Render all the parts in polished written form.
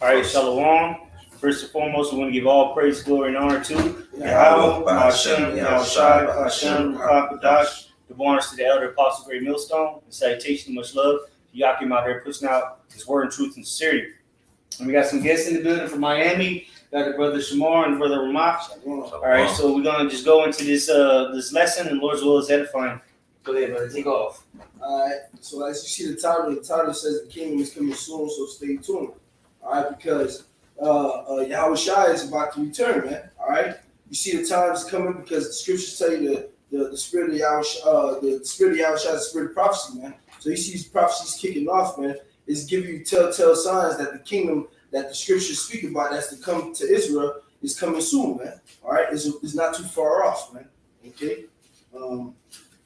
All right, Shalom. First and foremost, we want to give all praise, glory, and honor to Yahweh, Hashem, Yahushai, Hashem, Kadash. The honors to the elder apostle, Great Millstone. And salutation, much love. Y'all came out here pushing out his word and truth and sincerity. And we got some guests in the building from Miami. Got the brother Shamar and brother Ramak. All right, so we're gonna just go into this lesson, and Lord's will is edifying. Go ahead, brother. Take off. All right. So as you see the title says the kingdom is coming soon, so stay tuned. All right, because Yahushua is about to return, man. All right. You see the times coming because the scriptures tell you the spirit of Yahushua, the spirit of Yahushua is the spirit of prophecy, man. So you see these prophecies kicking off, man. It's giving you telltale signs that the kingdom that the scriptures speak about that's to come to Israel is coming soon, man. All right, it's not too far off, man. Okay.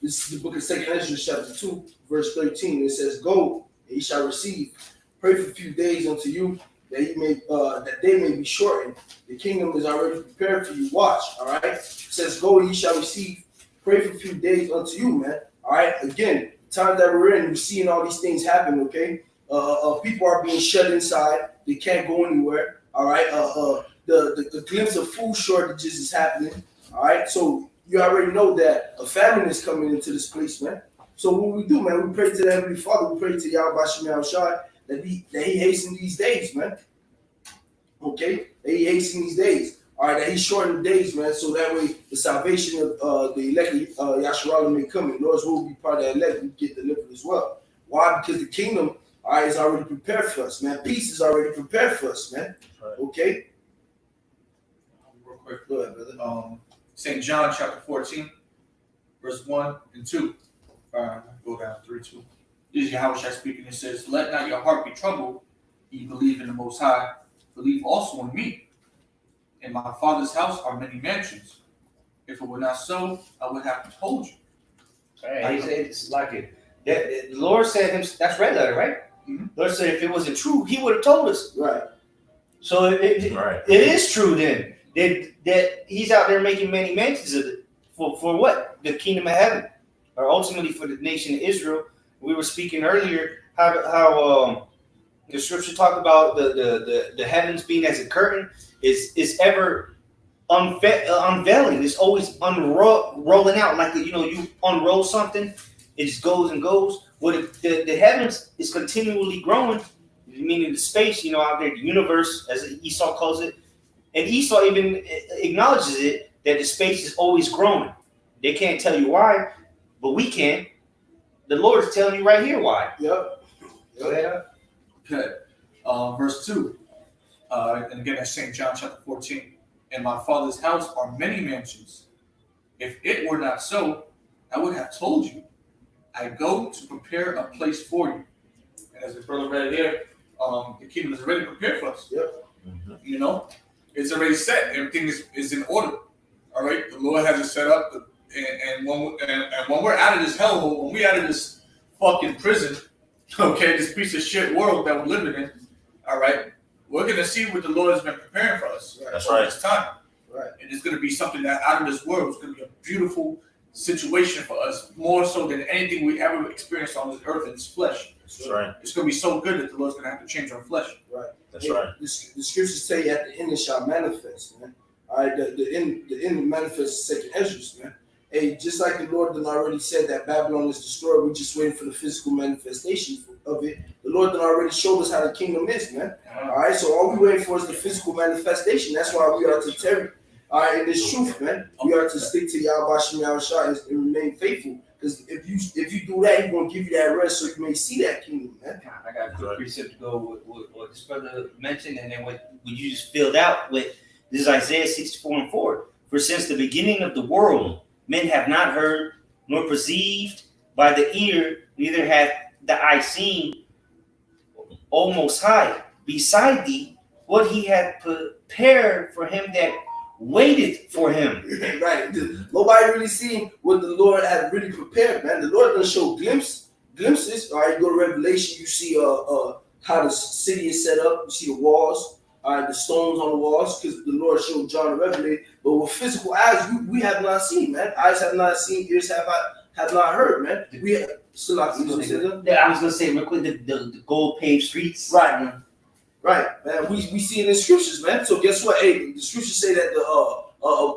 This is the book of 2 Ezra, chapter 2, verse 13. It says, "Go, and ye shall receive. Pray for a few days unto you, that they may be shortened. The kingdom is already prepared for you. Watch." All right. It says, "Go, and ye shall receive. Pray for a few days unto you, man." All right. Again, the time that we're in, we're seeing all these things happen. Okay. People are being shut inside. They can't go anywhere. All right. The glimpse of food shortages is happening. All right. So you already know that a famine is coming into this place, man. So what we do, man, we pray to the Heavenly Father. We pray to Yahweh Shai that he hasten these days, man. Okay, that he hasten these days. All right, that he shorten the days, man. So that way the salvation of the elected Yahshua may come, and Lord's will be part of that elect. We get delivered as well. Why? Because the kingdom, all right, is already prepared for us, man. Peace is already prepared for us, man. Right. Okay. Real quick, go ahead, brother. St. John chapter 14, verse 1 and 2. Go down 3, 2. This is Yahushua speaking. It says, "Let not your heart be troubled. Ye believe in the Most High. Believe also in me. In my Father's house are many mansions. If it were not so, I would have told you." Hey, he said it's like it. The Lord said him. That's red letter, right? Mm-hmm. Lord said if it wasn't true, He would have told us. Right. So it is true then that He's out there making many mansions of it for what? The kingdom of heaven, or ultimately for the nation of Israel. We were speaking earlier how the scripture talked about the heavens being as a curtain is ever unveiling. It's always rolling out, like you unroll something, it just goes and goes. Well, the heavens is continually growing, meaning the space, out there, the universe, as Esau calls it, and Esau even acknowledges it that the space is always growing. They can't tell you why, but we can. The Lord is telling you right here why. Yep. Go ahead. Okay. Verse 2. And again, that's St. John chapter 14. "In my Father's house are many mansions. If it were not so, I would have told you. I go to prepare a place for you." And as the brother read here, the kingdom is already prepared for us. Yep. Mm-hmm. It's already set. Everything is in order. All right. The Lord has it set up. And when we're out of this hellhole, when we're out of this fucking prison, okay, this piece of shit world that we're living in, all right, we're gonna see what the Lord has been preparing for us. That's right. This time, right, and it's gonna be something that out of this world. It's gonna be a beautiful situation for us, more so than anything we ever experienced on this earth in this flesh. That's right. It's gonna be so good that the Lord's gonna have to change our flesh. Right. That's right. The scriptures tell you at the end it shall manifest, man. All right, the end manifests 2 Ezra, man. Hey, just like the Lord done already said that Babylon is destroyed, we're just waiting for the physical manifestation of it. The Lord done already showed us how the kingdom is, man. All right, so all we waiting for is the physical manifestation. That's why we are to tarry. All right, in this truth, man, we are to stick to Yahweh Shai and remain faithful. Because if you do that, He's gonna give you that rest, so you may see that kingdom, man. I got a quick precept to go with what this brother mentioned, and then what you just filled out with. This is Isaiah 64:4. "For since the beginning of the world, men have not heard, nor perceived by the ear, neither hath the eye seen, O Most High, beside thee, what He had prepared for him that waited for Him." Right. Nobody really seen what the Lord had really prepared, man. The Lord doesn't show glimpses. All right, you go to Revelation, you see how the city is set up. You see the walls. All right, the stones on the walls, because the Lord showed John the Revelator. But with physical eyes, we have not seen, man. Eyes have not seen, ears have not heard, man. Still like you say that? Yeah, I was gonna say real quick the gold paved streets. Right. Right, man. We see it in the scriptures, man. So guess what? Hey, the scriptures say that the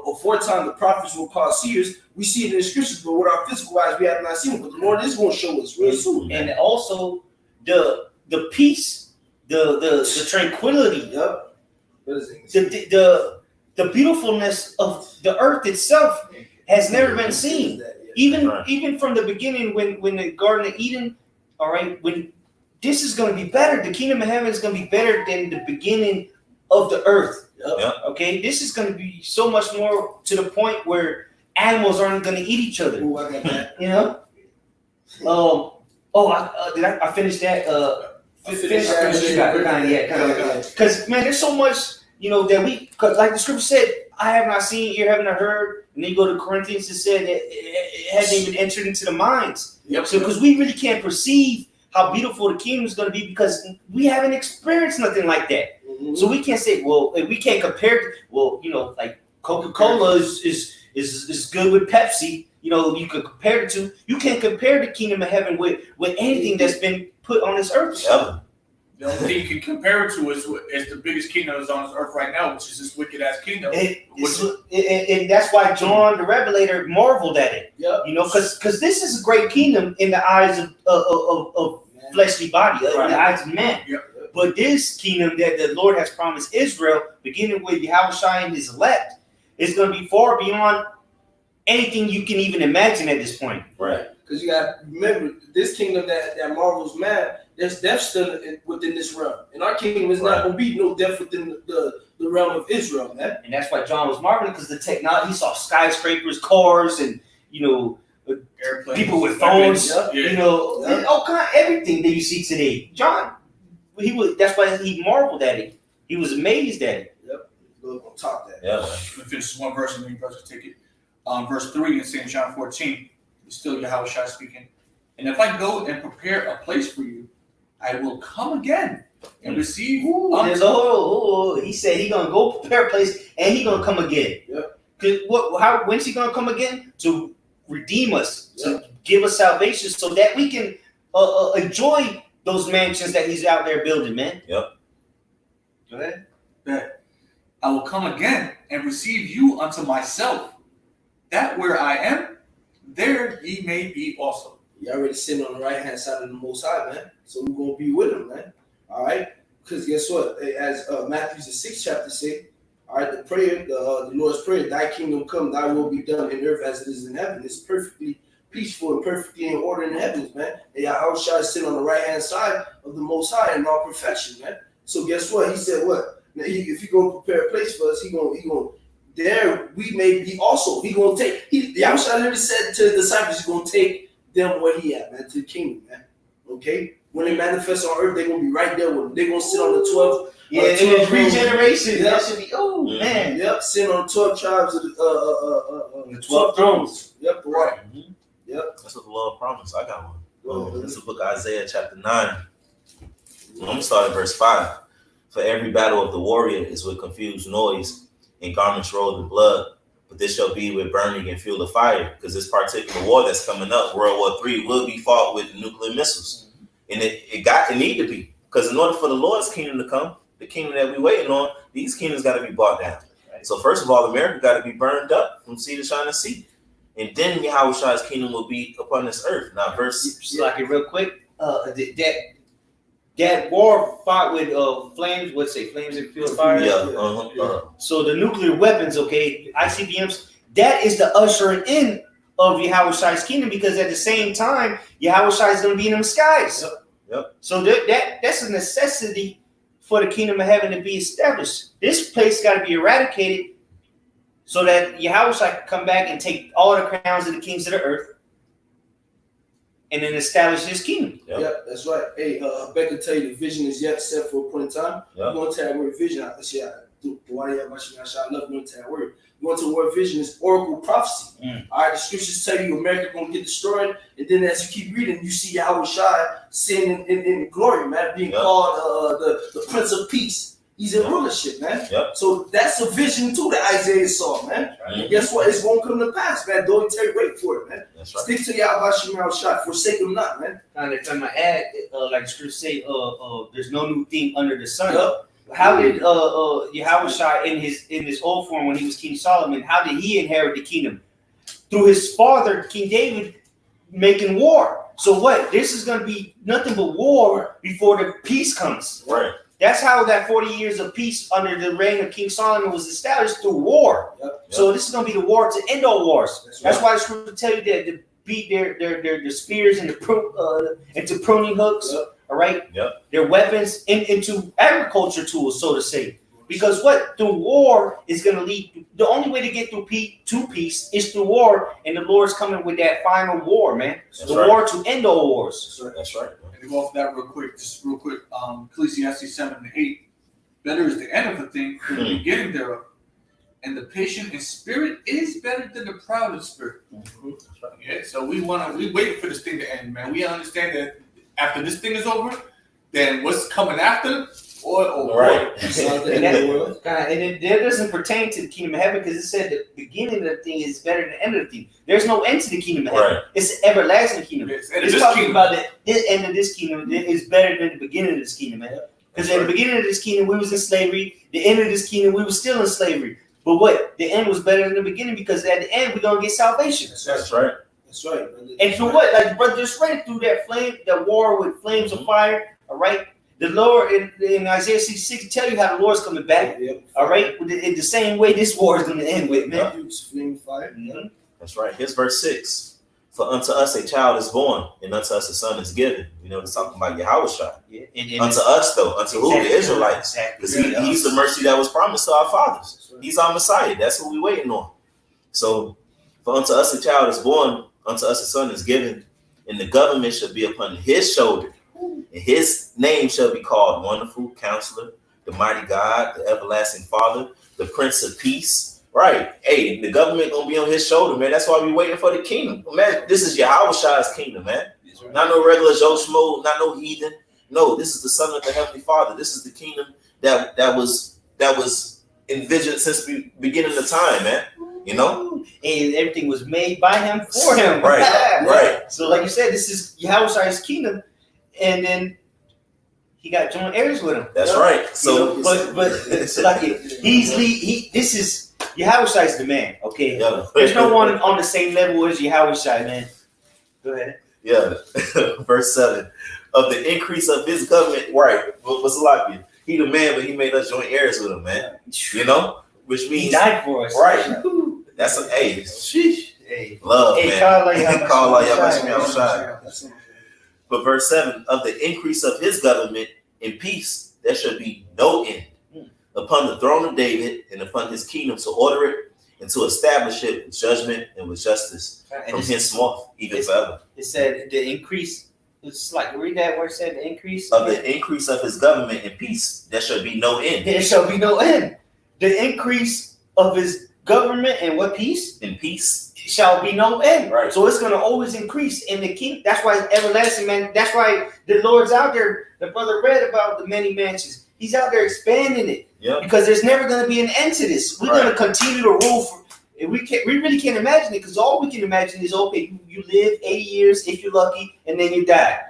aforetime the prophets will cause seers. We see it in the scriptures, but with our physical eyes, we have not seen it. But the Lord is going to show us real soon. And also the peace, the tranquility, Yep. the beautifulness of the earth itself has never been seen. Even from the beginning, when the Garden of Eden, all right, when this is going to be better. The kingdom of heaven is going to be better than the beginning of the earth. Yep. Okay, this is going to be so much more to the point where animals aren't going to eat each other. Ooh, I got that. You know. Did I finish that? Because man, there's so much that because like the scripture said, I have not seen, ear have not heard. And then you go to Corinthians, it said that it hasn't even entered into the minds. Yep. So because we really can't perceive how beautiful the kingdom is going to be because we haven't experienced nothing like that. Mm-hmm. So we can't say, well, we can't compare. Well, like Coca-Cola is good with Pepsi. You could compare the two. You can't compare the kingdom of heaven with anything that's been put on this earth. Yeah. The only thing you can compare it to is the biggest kingdom that's on this earth right now, which is this wicked ass kingdom. And that's why John the Revelator marveled at it. Yep. Because this is a great kingdom in the eyes of fleshly body, in the eyes of man. Yep. But this kingdom that the Lord has promised Israel, beginning with Yahushua and his elect, is going to be far beyond anything you can even imagine at this point. Right. Because you got to remember, this kingdom that marvels man, there's death still within this realm. And our kingdom is not going to be no death within the realm of Israel, man. And that's why John was marveling, because the technology, he saw skyscrapers, cars, and, airplanes, people with phones, and all kind, everything that you see today. John, that's why he marveled at it. He was amazed at it. Yep. We're going to top that. Yeah. Let me finish this one verse and then you guys can take it. Verse 3 in St. John 14, it's still Yahushua speaking. And if I go and prepare a place for you, I will come again and receive. He said he's gonna go prepare a place and he's gonna come again. Yep. When's he gonna come again? To redeem us, to give us salvation, so that we can enjoy those mansions that he's out there building, man. Yep. Go ahead. That I will come again and receive you unto myself, that where I am, there ye may be also. You already sitting on the right hand side of the Most High, man. So we're gonna be with him, man. All right. Because guess what? As Matthew the 6th chapter say, all right, the prayer, the Lord's prayer, thy kingdom come, thy will be done in earth as it is in heaven. It's perfectly peaceful and perfectly in order in the heavens, man. And Yahushua is sitting on the right hand side of the Most High in all perfection, man. So guess what? He said what? If he gonna prepare a place for us, he gonna there we may be also. He gonna take. Yahushua literally said to the disciples, he's gonna take them where he at, man, to the kingdom, man. Okay? When they manifest on earth, they're going to be right there with them. They're going to sit on the 12. Yeah, and regeneration. Yep. That should be, man. Yep, sitting on the 12 tribes of the 12 thrones. Yep, right. Mm-hmm. Yep. That's what the Lord promised. I got one. It's the book of Isaiah chapter 9. I'm going to start at verse 5. For every battle of the warrior is with confused noise and garments rolled in blood. But this shall be with burning and fuel of fire, because this particular war that's coming up, World War III, will be fought with nuclear missiles. And it need to be, because in order for the Lord's kingdom to come, the kingdom that we're waiting on, these kingdoms got to be brought down. Right. So first of all, America got to be burned up from sea to shining sea. And then Yahushua's kingdom will be upon this earth. Now, like it real quick, that war fought with flames. What's say flames and fuel fire? Yeah. So the nuclear weapons, ICBMs. That is the ushering in of Yahushua's kingdom, because at the same time, Yahushua is going to be in them skies. Yep. So that's a necessity for the kingdom of heaven to be established. This place got to be eradicated so that Yahushua can come back and take all the crowns of the kings of the earth and then establish his kingdom. Yep, that's right. Hey, Becca tell you the vision is yet set for a point in time. Yep. I'm going to tell that word vision. I love going to that word. Going to the word vision is oracle prophecy. All right, the scriptures tell you America going to get destroyed, and then as you keep reading, you see Yahushua sitting in glory, man, being called the Prince of Peace. He's in rulership, man. Yep. So that's a vision too that Isaiah saw, man. Mhm. And guess what? It's gonna come to pass, man. Don't wait for it, man. That's right. Stick to Yahweh Shemel Shai. Forsake him not, man. And if I'm gonna add, like the scripture say, there's no new thing under the sun. Yep. How did Yahushua in his old form when he was King Solomon? How did he inherit the kingdom? Through his father, King David, making war. So what? This is gonna be nothing but war before the peace comes. Right. That's how that 40 years of peace under the reign of King Solomon was established, through war. Yep. So this is going to be the war to end all wars. That's right. why the scripture tell you that to beat their spears and into pruning hooks. Yep. All right. Yep. Their weapons into agriculture tools, so to say. Because what? Through war is going to lead. The only way to get through peace is through war, and the Lord's coming with that final war, man. That's the right. war to end all wars. That's right. And to go off that real quick, Ecclesiastes 7-8. Better is the end of a thing than the beginning thereof. And the patient in spirit is better than the proud in spirit. Mm-hmm. Yeah, so we waiting for this thing to end, man. We understand that after this thing is over, then what's coming after? Right. And it doesn't pertain to the kingdom of heaven, because it said the beginning of the thing is better than the end of the thing. There's no end to the kingdom of heaven. Right. It's an everlasting kingdom. Yes, It's talking about the end of this kingdom is better than the beginning of this kingdom, man. Because at the beginning of this kingdom, we was in slavery. The end of this kingdom, we was still in slavery. But what? The end was better than the beginning, because at the end, we're going to get salvation. That's right. That's right, brother. And through what? Like the brother just read, through that war with flames of fire, all right? The Lord in Isaiah 66 tell you how the Lord's coming back. Yep. All right, in the same way this war is going to end with, man. Flame fire. Mm-hmm. That's right. Here's verse 6. For unto us a child is born, and unto us a son is given. You know, it's talking about Yahushua. Yeah. Unto us, though, unto who? The Israelites. Exactly. Because he's the mercy that was promised to our fathers. He's our Messiah. That's what we're waiting on. So, for unto us a child is born, unto us a son is given, and the government shall be upon his shoulder. And his name shall be called Wonderful Counselor, the Mighty God, the Everlasting Father, the Prince of Peace. Right. Hey, the government gonna be on his shoulder, man. That's why we waiting for the kingdom. Man, this is Yahushua's kingdom, man. Not no regular Joe Schmo, not no heathen. No, this is the Son of the Heavenly Father. This is the kingdom that was envisioned since the beginning of time, man. You know? And everything was made by him, for him. Right. Right. So like you said, this is Yahushua's kingdom. And then he got joint heirs with him. That's right. So, but it's like this is Yahushua's the man. Okay, yeah. There's no one on the same level as Yahushua, man. Go ahead. Yeah, verse 7. Of the increase of his government, right? What's a lot of you? He the man, but he made us joint heirs with him, man. You know, which means he died for us, right? That's a hey, sheesh. Hey, love, hey, man. Call like Yahushua. But verse 7, of the increase of his government in peace, there shall be no end upon the throne of David and upon his kingdom, to order it and to establish it with judgment and with justice from henceforth, even forever. It said the increase. It's like, read that where it said the increase. Of the increase of his government in peace, there shall be no end. There shall be no end. The increase of his government and what peace? In peace. Shall be no end. Right. So it's going to always increase in the king. That's why it's everlasting, man. That's why the Lord's out there. The brother read about the many mansions. He's out there expanding it. Yep. Because there's never going to be an end to this. We're going to continue to rule for. We really can't imagine it, because all we can imagine is, okay, you live 80 years if you're lucky, and then you die.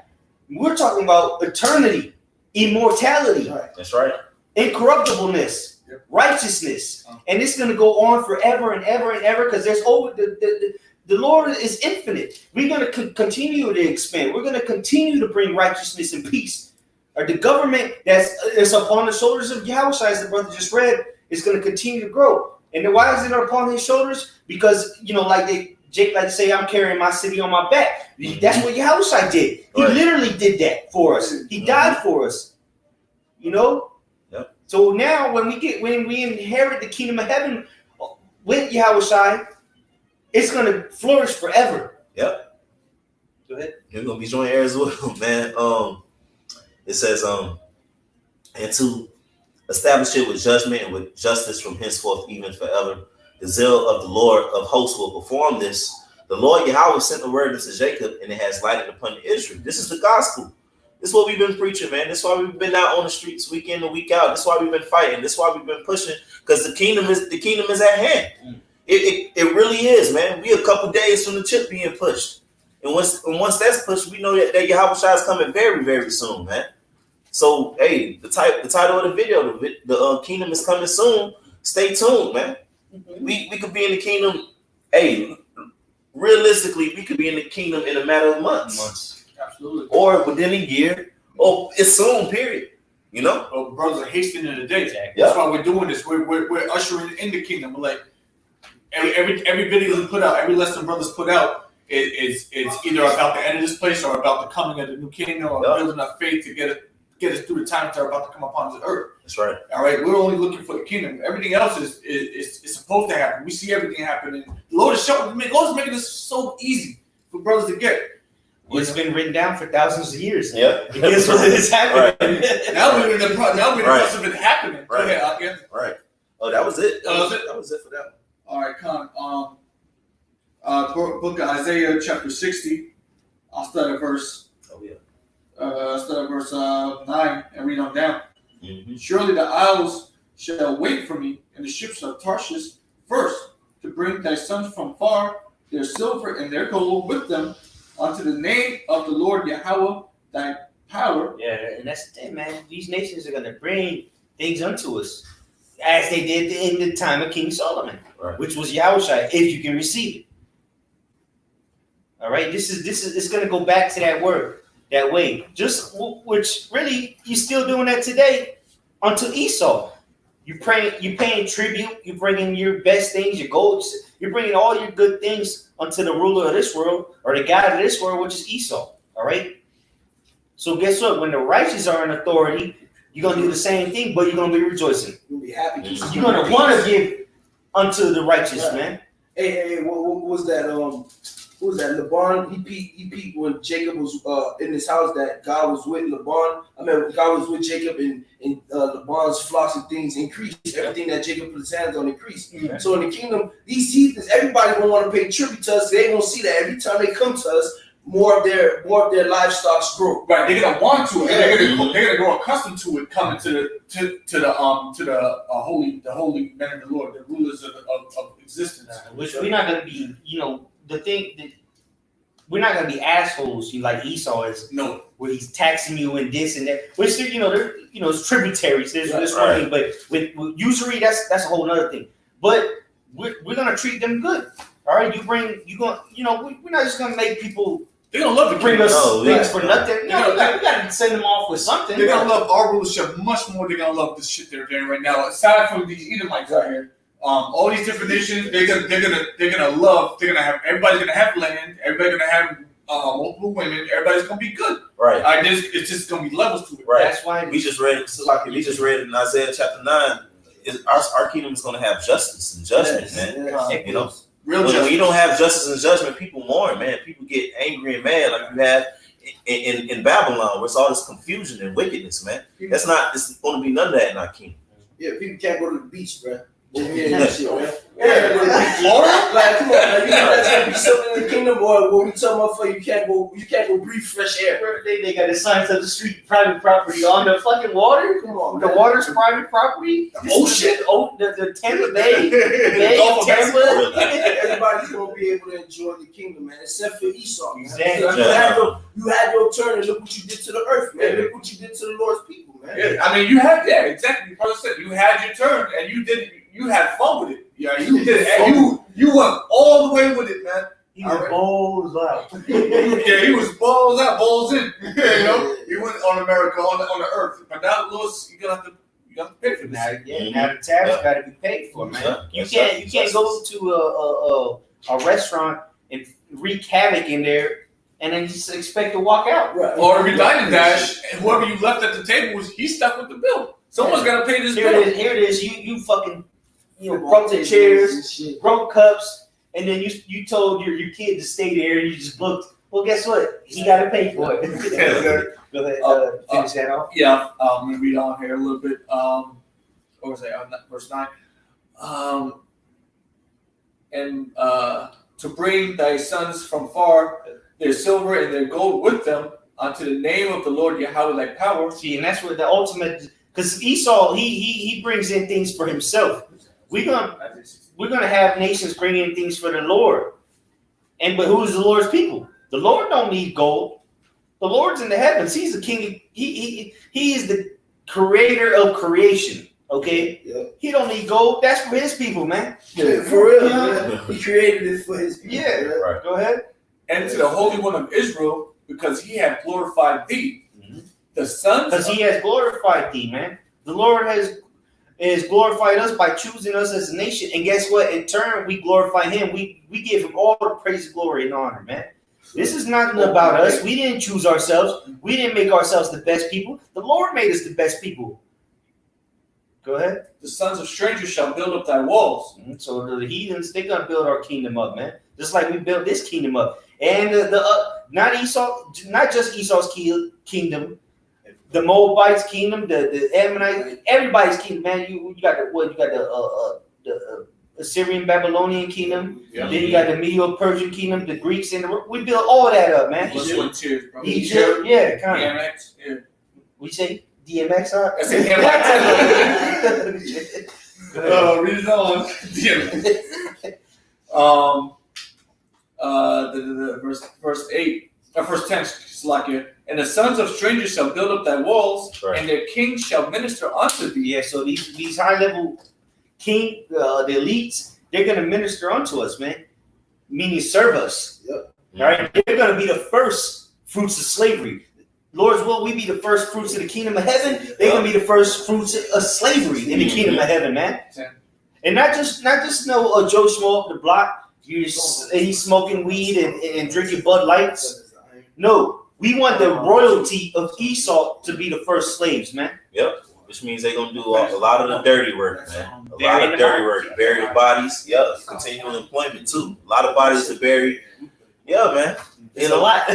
We're talking about eternity, immortality. Right. That's right. Incorruptibleness. Yep. Righteousness, and it's going to go on forever and ever and ever, because there's the Lord is infinite. We're going to continue to expand. We're going to continue to bring righteousness and peace. Or the government that's upon the shoulders of Yahushua, as the brother just read, is going to continue to grow. And then why is it upon his shoulders? Because Jake like to say, I'm carrying my city on my back. That's what Yahushua did. He literally did that for us. He died for us. You know. So now when we inherit the kingdom of heaven with Yahushua, it's gonna flourish forever. Yep. Go ahead. You're gonna be joint heirs with him, man. It says, and to establish it with judgment and with justice from henceforth even forever. The zeal of the Lord of hosts will perform this. The Lord Yahweh sent the word unto Jacob, and it has lighted upon Israel. This is the gospel. This is what we've been preaching, man. This is why we've been out on the streets week in and week out. This is why we've been fighting. This is why we've been pushing, because the kingdom is at hand. It really is, man. We a couple days from the chip being pushed. And once that's pushed, we know that Yahweh Shai is coming very, very soon, man. So, hey, the title of the video, the kingdom is coming soon. Stay tuned, man. We could be in the kingdom. Hey, realistically, we could be in the kingdom in a matter of months. Absolutely. Or within a year. Or it's soon, period. You know? Oh, brothers are hastening the day. Yeah. That's why we're doing this. We're ushering in the kingdom. We're like, every video we put out, every lesson brothers put out, it's either about the end of this place or about the coming of the new kingdom or building our faith to get us through the times that are about to come upon this earth. That's right. All right, we're only looking for the kingdom. Everything else is supposed to happen. We see everything happening. The Lord is making this so easy for brothers to get. Well, it's been written down for thousands of years. Yeah. Guess what is happening? Right. Now we're in the process of it happening. Right. Go ahead, Akia. Right. Oh, that was it. That was it? That was it for that one. All right, Con. Book of Isaiah, chapter 60. I'll start at verse. Oh yeah. Start at verse 9 and read on down. Mm-hmm. Surely the isles shall wait for me, and the ships of Tarshish first, to bring thy sons from far, their silver and their gold with them, unto the name of the Lord Yahweh, thy power. Yeah, and that's the thing, man. These nations are going to bring things unto us, as they did in the time of King Solomon, Right. which was Yahushua, if you can receive it. All right, this is it's going to go back to that word, that way. Which really you're still doing that today unto Esau. You're paying tribute. You're bringing your best things, your gold. You're bringing all your good things unto the ruler of this world or the God of this world, which is Esau. All right. So guess what? When the righteous are in authority, you're gonna do the same thing, but you're gonna be rejoicing. You'll be happy. You're gonna want to give unto the righteous, man. Hey, what was that? Who was that? Laban. He peeped when Jacob was in his house that God was with Laban. I mean, God was with Jacob, and Laban's flocks and things increased. Everything that Jacob put his hands on increased. Mm-hmm. So in the kingdom, these heathens, everybody gonna want to pay tribute to us. They gonna see that every time they come to us, more of their livestock grow. Right, they're gonna want to, and they're gonna grow accustomed to it coming to the holy men of the Lord, the rulers of existence. Which we're not gonna be, the thing that we're not gonna be assholes. You like Esau is, No, where he's taxing you and this and that. Which it's tributaries. There's Right, this right. one thing, but with usury, that's a whole other thing. But we're gonna treat them good. All right, we're not just gonna make people they're gonna love the bring kingdom. us things for Right. nothing. No, we gotta send them off with something. They're gonna love our rulership much more. They're gonna love this shit they're doing right now. Aside from these Edomites out here, all these different nations, they're gonna love. They're gonna have everybody's gonna have land. Everybody's gonna have multiple women. Everybody's gonna be good. Right. It's just gonna be levels to it. Right. That's why We just read in Isaiah chapter 9. Our kingdom is going to have justice and judgment, man. Yes. You know, Real when justice. you don't have justice and judgment, people mourn, man. People get angry and mad, like you have in Babylon, where it's all this confusion and wickedness, man. It's going to be none of that in our kingdom. Yeah, people can't go to the beach, bro. Over here and that shit, man. Yeah, Florida. Like, come on, man. You know that's gonna be something in the kingdom, boy. When we talking about for you can't go breathe fresh air. they got the signs of the street, private property on the fucking water. Come on, The man. water's private property. The ocean. The Tampa Bay, Bay Gulf of of Tampa. Everybody's gonna be able to enjoy the kingdom, man, except for Esau. Man. Exactly. You had your turn, and look what you did to the earth, man. Look what you did to the Lord's people, man. Yeah, I mean, exactly. You probably said you had your turn, and you did. You had fun with it. Yeah, you did it. And you went all the way with it, man. He was balls out. Yeah, he was balls out, balls in. You know, he went on America, on the earth. But now, Lewis, you have to pay for this. Now the tabs got to be paid for, man. You can't go to a restaurant and wreak havoc in there and then just expect to walk out. Right. Or if you dine and dash, and whoever you left at the table he's stuck with the bill. Someone's got to pay this Here bill. it is. You fucking broke the chairs, broke cups, and then you told your kid to stay there and you just booked. Well, guess what? He got to pay for it. Go ahead, finish that off. Yeah, I'm going to read on here a little bit. What was that? Verse 9. To bring thy sons from far, their silver and their gold with them, unto the name of the Lord Yahweh thy power. See, and that's what the ultimate. Because Esau, he brings in things for himself. We're gonna have nations bring in things for the Lord. But who is the Lord's people? The Lord don't need gold. The Lord's in the heavens. He's the king. He is the creator of creation. Okay? Yep. He don't need gold. That's for his people, man. Yeah, for real, man. He created it for his people. Yeah. Right? Right. Go ahead. And to the Holy One of Israel, because he hath glorified thee. The sons Because he has glorified thee, man. The Lord has glorified us by choosing us as a nation. And guess what? In turn, we glorify him. We give him all the praise, glory, and honor, man. This is nothing about us. We didn't choose ourselves. We didn't make ourselves the best people. The Lord made us the best people. Go ahead. The sons of strangers shall build up thy walls. So the heathens, they're going to build our kingdom up, man. Just like we built this kingdom up. And not just Esau's kingdom, the Moabites' kingdom, the Ammonites, everybody's kingdom, man. You got the Assyrian Babylonian kingdom. Yeah. Then you got the Medo-Persian kingdom, the Greeks, and we built all that up, man. Egypt, yeah, kind of. DMX, yeah. We say DMX, huh? I said read it on. DMX. Verse 8, verse 10, Slakia. And the sons of strangers shall build up thy walls, Right. and their kings shall minister unto thee. Yeah, so these high level the elites, they're gonna minister unto us, man. Meaning serve us. Yep. All right, they're gonna be the first fruits of slavery. Lord's will, we be the first fruits of the kingdom of heaven. They're gonna be the first fruits of slavery in the kingdom of heaven, man. And not just no Joe Schmo up the block. He's smoking weed and drinking Bud Lights. No, we want the royalty of Esau to be the first slaves, man. Yep. Which means they're gonna do a lot of the dirty work, man. A lot of dirty work. Bury the bodies. Yeah. Continual employment too. A lot of bodies to bury. Yeah, man. It's a lot.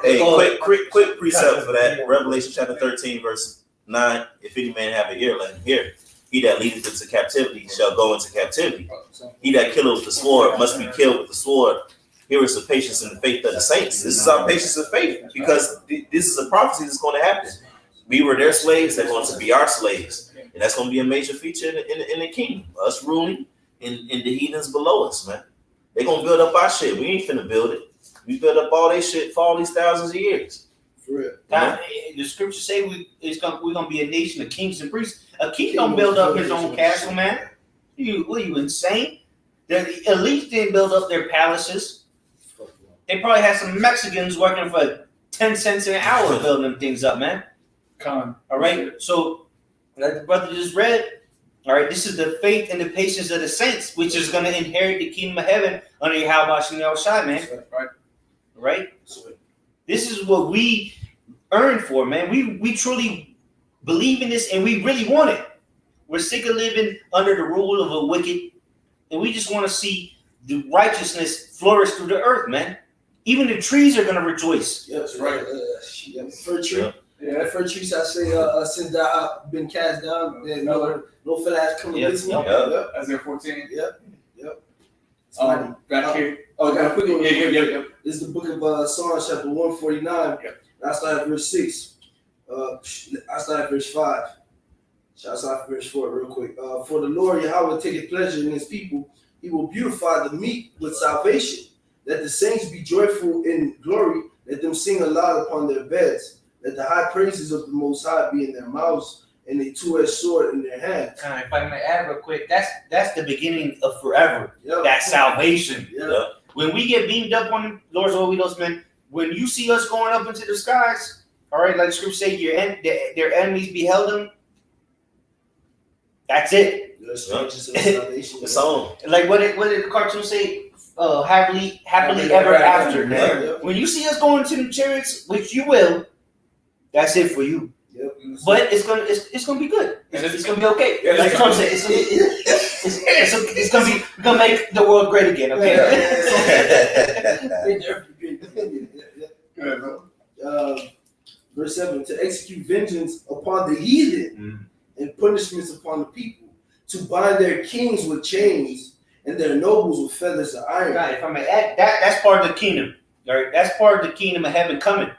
Hey, quick precept for that. Revelation chapter 13, verse 9. If any man have an ear, let him hear. He that leadeth into captivity shall go into captivity. He that killeth with the sword must be killed with the sword. Here is the patience and the faith of the saints. This is our patience and faith because this is a prophecy that's going to happen. We were their slaves; they're going to be our slaves, and that's going to be a major feature in the kingdom. Us ruling and the heathens below us, man. They're going to build up our shit. We ain't finna build it. We built up all their shit for all these thousands of years. For real. Now, the scriptures say we're gonna be a nation of kings and priests. A king don't build up his own castle, man. What are you insane? The elites didn't build up their palaces. They probably had some Mexicans working for 10 cents an hour building them things up, man. All right. So, like the brother just read, all right, this is the faith and the patience of the saints, which is going to inherit the kingdom of heaven under Yahweh and Yahushua, man. Right? This is what we earned for, man. We truly believe in this and we really want it. We're sick of living under the rule of a wicked, and we just want to see the righteousness flourish through the earth, man. Even the trees are going to rejoice. Yeah, that's right. Fir tree. Yeah, fir trees, I say, since I've been cast down, no fella has come against me. Yep. Isaiah 14. Yep. Back here. Okay, quickly. Yeah. This is the book of Psalms, chapter 149. I start at verse 6. I start at verse 5. Shall I start at verse 4 real quick? For the Lord Yahweh taketh pleasure in his people. He will beautify the meek with salvation. Let the saints be joyful in glory. Let them sing aloud upon their beds. Let the high praises of the Most High be in their mouths and a two-edged sword in their hands. If I may add real quick, that's the beginning of forever. Yep. That's salvation. Yep. When we get beamed up on the Lord's will, we those men. When you see us going up into the skies, all right, like the scripture say, their enemies beheld them. That's it. It's on. Like what did the cartoon say? Happily ever after. Man. Yep. When you see us going to the chariots, which you will, that's it for you. Yep. But it's gonna be good. It's gonna be okay. Yeah, Like Trump said, it's gonna make the world great again. Okay. Verse 7, to execute vengeance upon the heathen and punishments upon the people, to bind their kings with chains and their nobles with feathers of iron. God, if I may add, that's part of the kingdom. Right? That's part of the kingdom of heaven coming.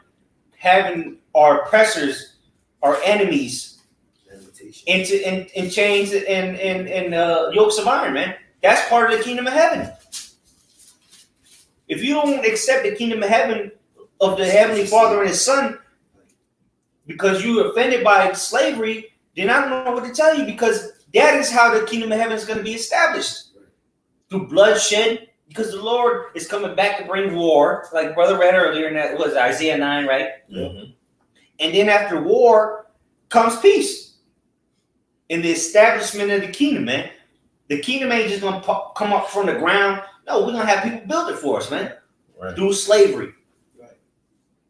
Having our oppressors, our enemies, in chains and yokes of iron, man. That's part of the kingdom of heaven. If you don't accept the kingdom of heaven of the Heavenly Father and His Son because you're offended by slavery, then I don't know what to tell you, because that is how the kingdom of heaven is going to be established. Through bloodshed, because the Lord is coming back to bring war, like Brother read earlier, and that was Isaiah 9, right? Mm-hmm. And then after war comes peace in the establishment of the kingdom, man. The kingdom ain't just going to come up from the ground. No, we're going to have people build it for us, man. Right. Through slavery. Right.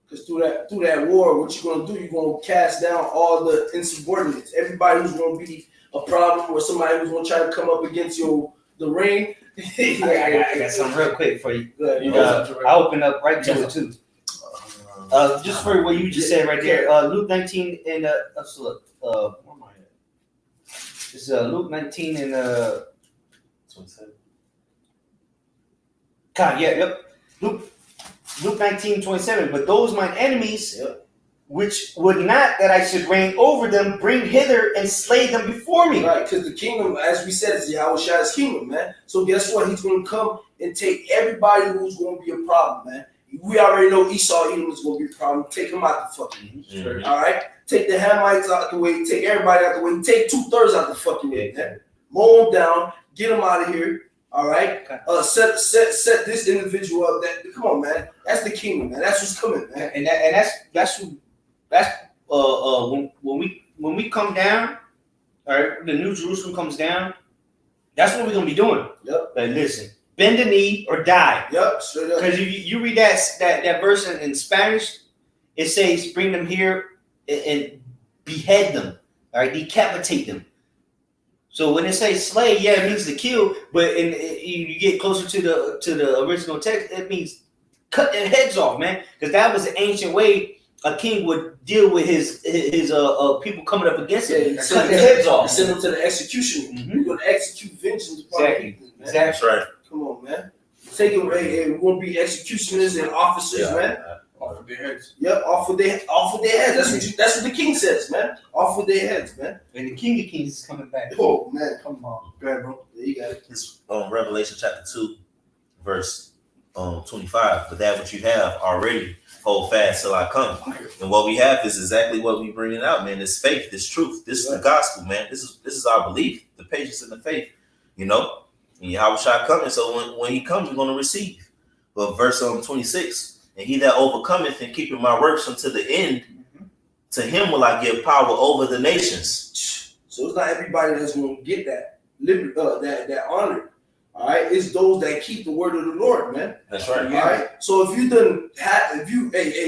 Because through that war, what you're going to do, you're going to cast down all the insubordinates. Everybody who's going to be a problem, or somebody who's going to try to come up against the ring. I got something real quick for you. I'll open up right to it too. Just for what you just said right there. Luke 19 and where am I at? It's Luke 19 and 27. God, yeah, yep. Luke 19:27. But those mine enemies, which would not that I should reign over them, bring hither and slay them before me. Right, because the kingdom, as we said, is Yahweh's kingdom, man. So guess what? He's going to come and take everybody who's going to be a problem, man. We already know Esau, Edom is going to be a problem. Take them out the fucking way. All right? Take the Hamites out the way. Take everybody out the way. Take 2/3 out the fucking way, man. Mow them down. Get them out of here. All right? Set this individual up. Come on, man. That's the kingdom, man. That's what's coming, man. And that's when we come down, all right, the New Jerusalem comes down, that's what we're gonna be doing. Yep. Like, listen, bend the knee or die. Yep, straight up. Because if you read that verse in Spanish, it says bring them here and behead them, all right, decapitate them. So when it says slay, yeah, it means to kill, but you get closer to the original text, it means cut their heads off, man, because that was an ancient way a king would deal with his people coming up against him. Cut their heads off. Send them to the execution. You're going to execute vengeance upon Exactly. That's right. Come on, man. Take them. We're going to be executioners and officers, man. Off of their heads. Yep, off with their heads. That's what the king says, man. Off with their heads, man. And the King of Kings is coming back. Oh man, come on, go ahead, bro. There you got it. It's Revelation chapter 2, verse 25. But that which you have already, hold fast till I come. And what we have is exactly what we bringing out, man. This faith, this truth, this is the gospel, man. This is our belief, the patience and the faith. You know, and Yahweh coming. So when he comes, we're going to receive. But verse 26. And he that overcometh and keepeth my works unto the end, to him will I give power over the nations. So it's not everybody that's going to get that liberty, that honor. All right, it's those that keep the word of the Lord, man. That's right. All right. So if you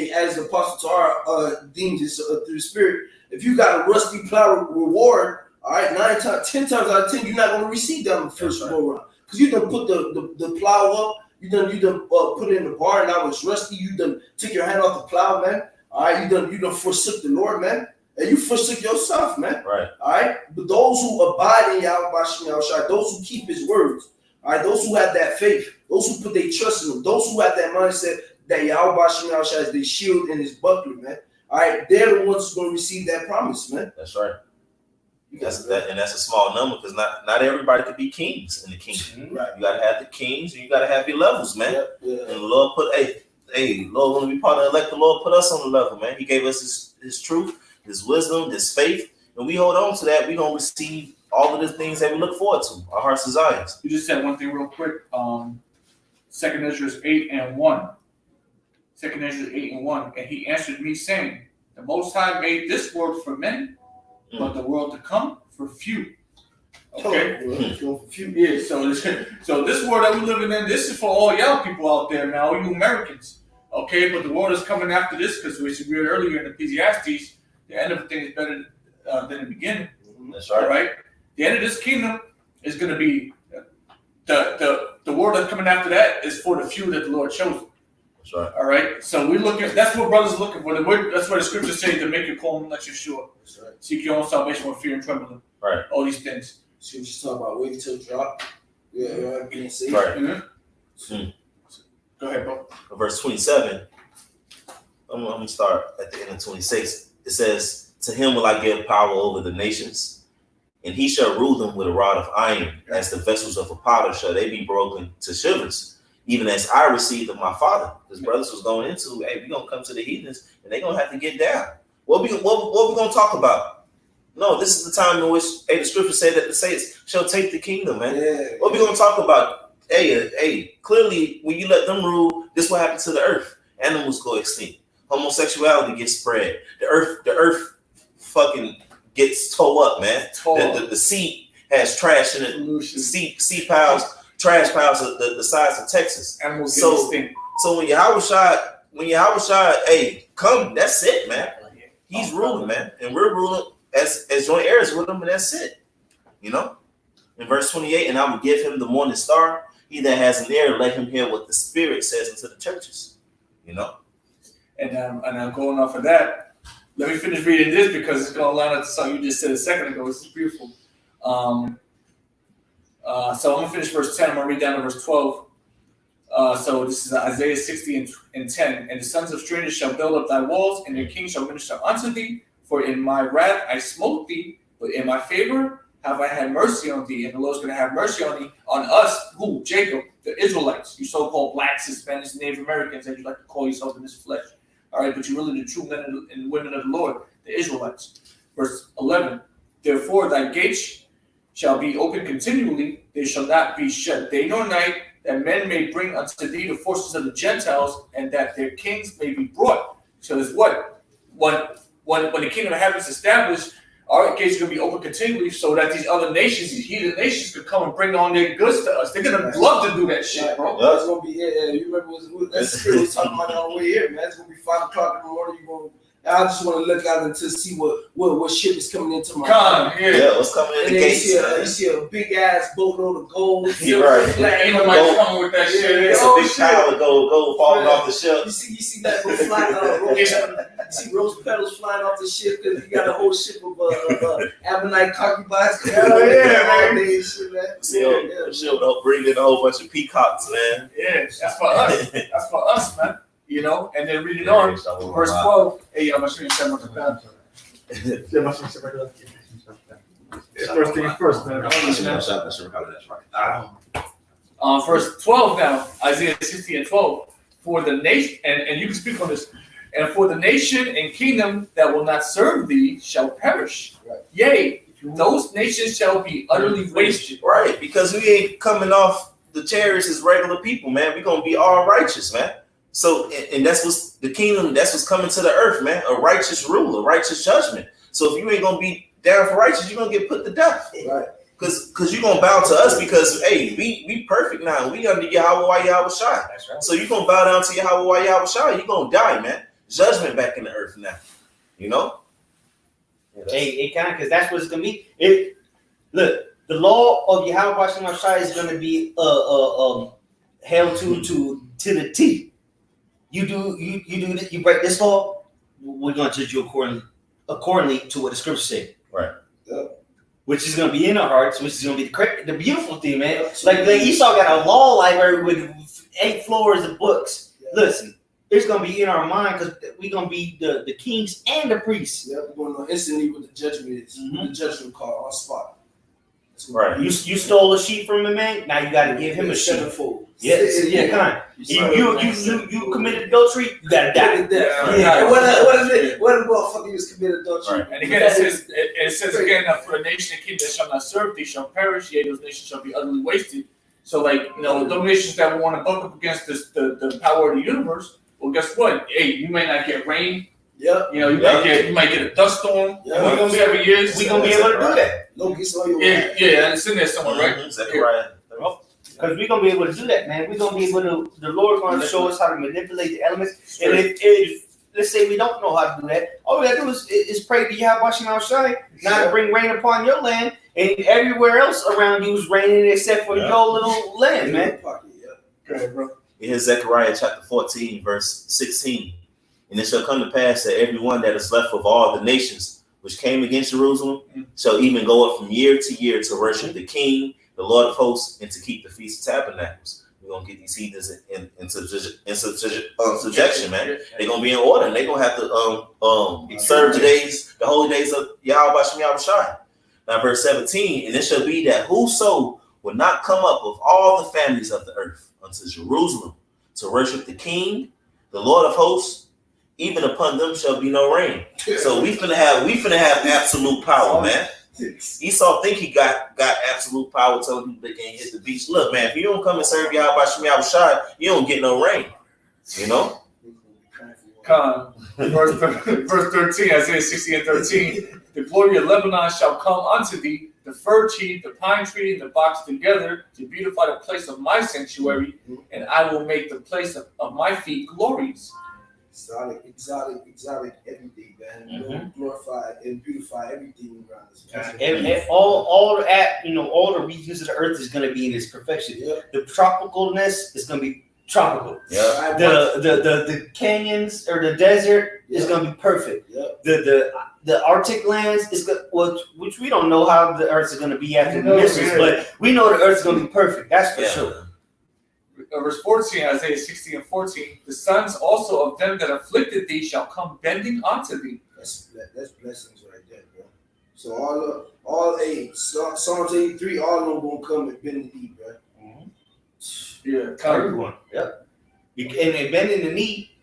as the Apostle Torah deems it through the Spirit, if you got a rusty plow reward, all right, 10 times out of 10, you're not going to receive that in the first go around, because you done put the plow up. You done put it in the barn. Now it's rusty. You done took your hand off the plow, man. All right, you done forsook the Lord, man, and you forsook yourself, man. Right. All right, but those who abide in Yahweh, those who keep His words, all right, those who have that faith, those who put their trust in Him, those who have that mindset that Yahweh is their shield and His buckler, man. All right, they're the ones who's going to receive that promise, man. That's right. That's a small number, because not everybody could be kings in the kingdom. Right. You gotta have the kings, and you gotta have your levels, man. Yeah. And the Lord put Lord, when we part of the elect, the Lord put us on the level, man. He gave us his truth, His wisdom, His faith, and we hold on to that. We're gonna receive all of the things that we look forward to, our heart's desires. You just said one thing real quick. 2 Ezra 8:1. 2 Ezra 8:1. And he answered me, saying, the Most High made this world for many, but the world to come for few. Okay. For few. Yeah. So this world that we're living in, this is for all y'all people out there now, you Americans. Okay. But the world is coming after this, because we read earlier in Ecclesiastes, the end of the thing is better than the beginning. That's right. All right. The end of this kingdom is going to be the world that's coming after that is for the few that the Lord chose. That's right. All right. So we're looking. That's what brothers are looking for. That's what the scriptures say, to make your call and let you sure. That's right. Seek your own salvation with fear and trembling. Right. All these things. See what you're talking about. Wait until drop. Yeah, being safe. Right. Mm-hmm. Go ahead, bro. Verse 27. I'm gonna start at the end of 26. It says, "To him will I give power over the nations, and he shall rule them with a rod of iron, as the vessels of a potter shall they be broken to shivers, even as I received of my father." His brothers was going into, hey, we're gonna come to the heathens and they're gonna have to get down. What we gonna talk about? No, this is the time in which the scripture said that the saints shall take the kingdom, man. Yeah. What we gonna talk about? Hey, clearly when you let them rule, this will happen to the earth. Animals go extinct. Homosexuality gets spread. The earth fucking gets tore up, man. The sea has trash in it. Sea piles, trash piles the size of Texas. Animals get extinct. So when Yahweh, hey, come, that's it, man. He's ruling, man, and we're ruling as joint heirs with him, and that's it. You know. In verse 28, "And I will give him the morning star. He that has an ear, let him hear what the Spirit says unto the churches." You know. And I'm going off of that. Let me finish reading this because it's going to line up to something you just said a second ago. This is beautiful. So I'm going to finish verse 10. I'm going to read down to verse 12. So this is Isaiah 60 and 10. "And the sons of strangers shall build up thy walls, and their kings shall minister unto thee. For in my wrath I smote thee, but in my favor have I had mercy on thee." And the Lord's going to have mercy on thee, on us, who? Jacob, the Israelites, you so-called blacks, Hispanics, Native Americans, as you like to call yourself in this flesh. All right, but you're really the true men and women of the Lord, the Israelites. Verse 11, "Therefore thy gates shall be open continually, they shall not be shut day nor night, that men may bring unto thee the forces of the Gentiles, and that their kings may be brought." So it's what? When the kingdom of heaven is established, our gates are going to be open continually so that these other nations, these heathen nations, could come and bring on their goods to us. They're going to love to do that shit, bro. It's going to be, you remember that spirit was talking about on the way here, man. It's going to be 5 o'clock in the morning. I just want to look out and to see what ship is coming into my God, yeah, what's coming in the gates. You see a big ass boatload of gold. You're right. Ain't nobody coming with that shit. It's a big pile of gold falling off the ship. You see that go flying you see rose petals flying off the ship because you got a whole ship of Ammonite concubines. Hell yeah, man. The ship will bring in a whole bunch of peacocks, man. Yeah, that's for us. That's for us, man. You know, and then read it on. Verse 12. Hey, I'm going to show you something about First thing first, man. Verse 12 now, Isaiah 60 and 12. "For the nation," and you can speak on this, "and for the nation and kingdom that will not serve thee shall perish. Right. Yea, those nations shall be utterly wasted." Right, because we ain't coming off the chariots as regular people, man. We're going to be all righteous, man. So, and that's what's the kingdom, that's what's coming to the earth, man. A righteous rule, a righteous judgment. So if you ain't going to be down for righteous, you're going to get put to death. Right. Because you're going to bow to us because, hey, we perfect now. We under Yahweh Shai. That's right. So you're going to bow down to Yahweh Shai. You're going to die, man. Judgment back in the earth now. You know? It kind of, because that's what it's going to be. Look, the law of Yahweh Shai is going to be held to the T. You break this law, we're going to judge you accordingly to what the scripture said. Right. Which is going to be in our hearts, which is going to be the beautiful thing, man. Like Esau got a law library with 8 floors of books. Yeah. Listen, it's going to be in our mind because we're going to be the kings and the priests. Yeah, we're going to know instantly what the judgment is. Mm-hmm. The judgment call on spot. Right. You stole a sheep from a man. Now you got to give him a sheep. Sevenfold. Yes. Yeah. Kind of. You committed adultery. You got to die. Yeah. What is it? What motherfucker was committed adultery? Right. And again, it says again that for a nation and kingdom that shall not serve thee shall perish. Yea, those nations shall be utterly wasted. So, like, you know, those nations that want to buck up against the power of the universe. Well, guess what? Hey, you may not get rain. Yep. You know, you might get a dust storm. Yeah. We're gonna be able to do that. Locusts on your Yeah, it's in there somewhere, right? Zechariah. Because we're gonna be able to do that, man. We're gonna be able to. The Lord's gonna show us how to manipulate the elements. And if let's say we don't know how to do that, all we gotta do is pray to Yahweh Shai, not to bring rain upon your land, and everywhere else around you is raining except for your little land, man. Go ahead, bro. Here's Zechariah chapter 14, verse 16. "And it shall come to pass that everyone that is left of all the nations which came against Jerusalem shall even go up from year to year to worship the King, the Lord of hosts, and to keep the Feast of Tabernacles. We're gonna get these heathens in subjection, man. They're gonna be in order, and they're gonna have to serve the holy days of Yahweh Bashem Yahushai. Now, verse 17, and it shall be that whoso will not come up of all the families of the earth unto Jerusalem to worship the King, the Lord of hosts, even upon them shall be no rain. So we finna have absolute power, man. Esau think he got absolute power, telling people they can't hit the beach. Look, man, if you don't come and serve Yahweh Bashem Yahushai, you don't get no rain. You know? Verse 13, Isaiah 60 and 13. The glory of Lebanon shall come unto thee, the fir tree, the pine tree, and the box together to beautify the place of my sanctuary, and I will make the place of my feet glorious. Exotic everything, man. Glorify and beautify everything around us. And all the regions of the earth is going to be in its perfection. The tropicalness is going to be tropical. Yeah. The canyons or the desert is going to be perfect. The Arctic lands is which we don't know how the earth is going to be after the missiles, but we know the earth is going to be perfect. That's for sure. Verse 14, Isaiah 60 and 14. The sons also of them that afflicted thee shall come bending unto thee. That's blessings right there, bro. So Psalms 83, all of them gonna come and bend the knee, bro. Yeah, everyone. Yep. And they bending the knee.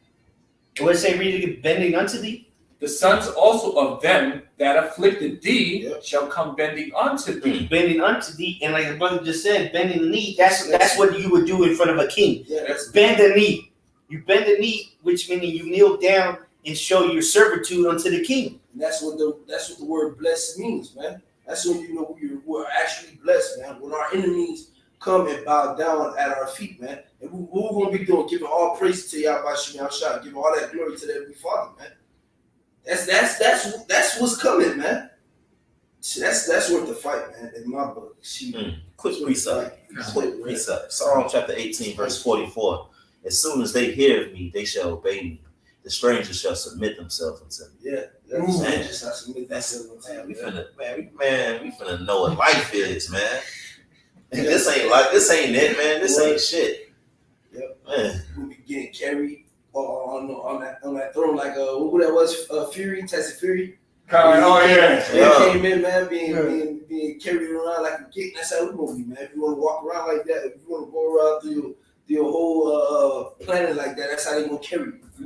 What does it say? Read it again. Bending unto thee. The sons also of them that afflicted thee shall come bending unto thee. Bending unto thee, and like the brother just said, bending the knee. That's what you would do in front of a king. Bend the knee. You bend the knee, which means you kneel down and show your servitude unto the king. And that's what the word blessed means, man. That's when you know we're actually blessed, man. When our enemies come and bow down at our feet, man. And what we're gonna be doing, giving all praise to Yahweh Bashem Yahushai, giving all that glory to the Heavenly Father, man. That's what's coming, man. That's worth the fight, man. In my book, quick precept. Psalm chapter 18, verse 44. As soon as they hear of me, they shall obey me. The strangers shall submit themselves unto me. Yeah, strangers shall submit themselves unto me. We finna know what life is, man. This ain't it, man. This ain't shit. Yep. Man. We'll be getting carried on that throne like who that was, Fury, Tyson Fury. He came in, man, being carried around like a kid. That's how we're gonna be, man. If you want to walk around like that, if you want to go around through your whole planet like that, that's how they gonna carry you. I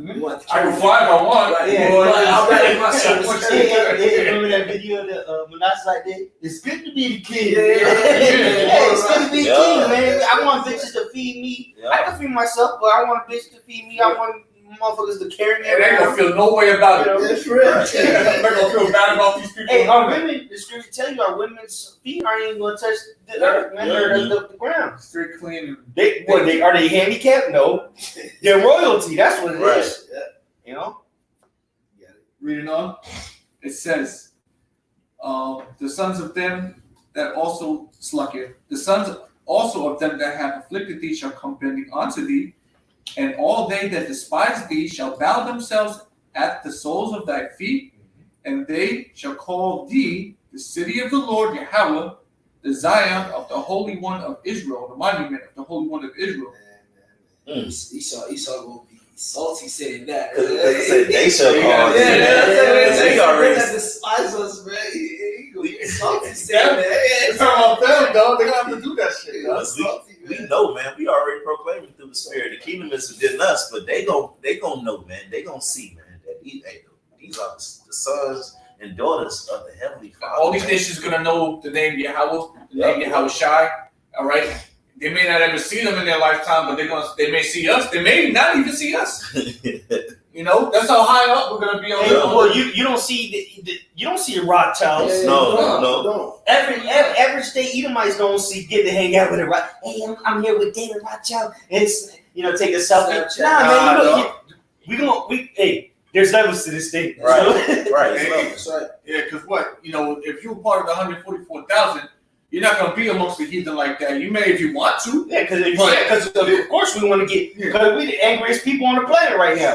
can fly if I want. I'll ride in my service. Remember that video that Manasseh did? It's good to be the king. It's good to be the king, man. I want bitches to feed me. I can feed myself, but I want a bitch to feed me. I want motherfuckers to carry me. They ain't gonna feel no way about it. That's right. They're gonna feel bad about these people. Hey, our women, the scripture tell you, our women's feet aren't even gonna touch the earth, man, or the ground. Straight clean. Are they handicapped? No. They're royalty. That's what it is. Yeah. You know? Reading on. It says, the sons of them that also the sons also of them that have afflicted thee shall come bending unto thee, and all they that despise thee shall bow themselves at the soles of thy feet, and they shall call thee the city of the Lord Yahweh, the Zion of the Holy One of Israel, the monument of the Holy One of Israel. Esau gonna be salty saying that. They shall call. They already despise us, man. He gonna be salty saying that. It's talking about them, dog. They gonna have to do that shit. We know, man. We already proclaiming through the Spirit. The kingdom is within us, but they gon' know, man. They gon' see, man, that these are the sons and daughters of the Heavenly Father. All these nations gonna know the name Yahweh, the name Yahweh Shai. All right. They may not ever see them in their lifetime, but they may see us. They may not even see us. You know, that's how high up we're gonna be on. Well, you don't see you don't see Rothschilds. No. Every state Edomites don't get to hang out with it. Hey, I'm here with David Rothschild. It's take a selfie. Hey, there's levels to this thing. Right. That's right. Yeah, because if you're part of the 144,000. You're not gonna be amongst the heathen like that. You may if you want to. Yeah, because of course we want to get because we're the angriest people on the planet right now.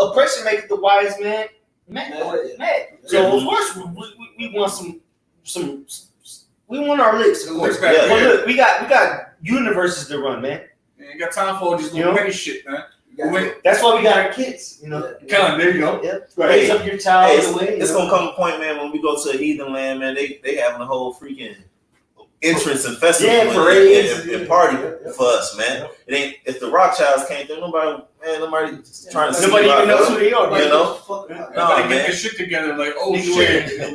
Oppression makes the wise man mad. So of course we want some we want our licks. Of course. But look, we got universes to run, man. You ain't got time for all this little petty shit, man. That's why we got our kids, you know. There you go. Yeah. Right. Raise up your child the way. It's gonna come a point, man, when we go to a heathen land, man. They having a whole freaking entrance and festival parades and party for us, man. It ain't if the Rothschilds came through, nobody trying to see. Nobody even knows who they are, you know. Nobody get their shit together, like, oh shit.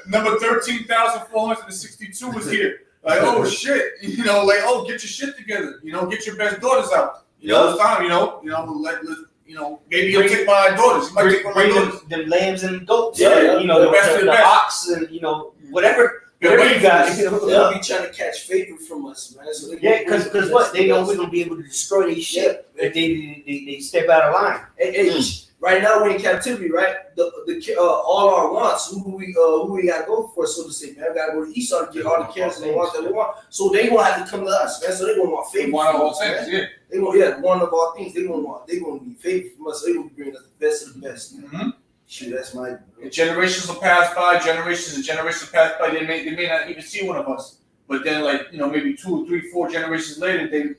Number 13,462 was here. Like, oh shit, you know, like, oh, get your shit together, you know, get your best daughters out. You know, it's time, you know, maybe you'll take my daughters. You might take my daughters. Them lambs and goats, you know, the ox, and you know, whatever you got. You know, they'll be trying to catch favor from us, man. So because what they know we're gonna be able to destroy their shit if they step out of line. Hey, right now we're in captivity, right? All our wants, who we gotta go for, so to say, man. We gotta go to Esau to get all the cares and the wants that we want. So they gonna have to come to us, man. So they gonna want favor. One of all things, yeah. They gonna one of all things. They gonna need favor from us. So they gonna bring us the best of the best. Mm-hmm. Shoot, that's my. Generations will pass by. Generations and generations pass by. They may not even see one of us, but then, like, you know, maybe 2, 3, 4 generations later, their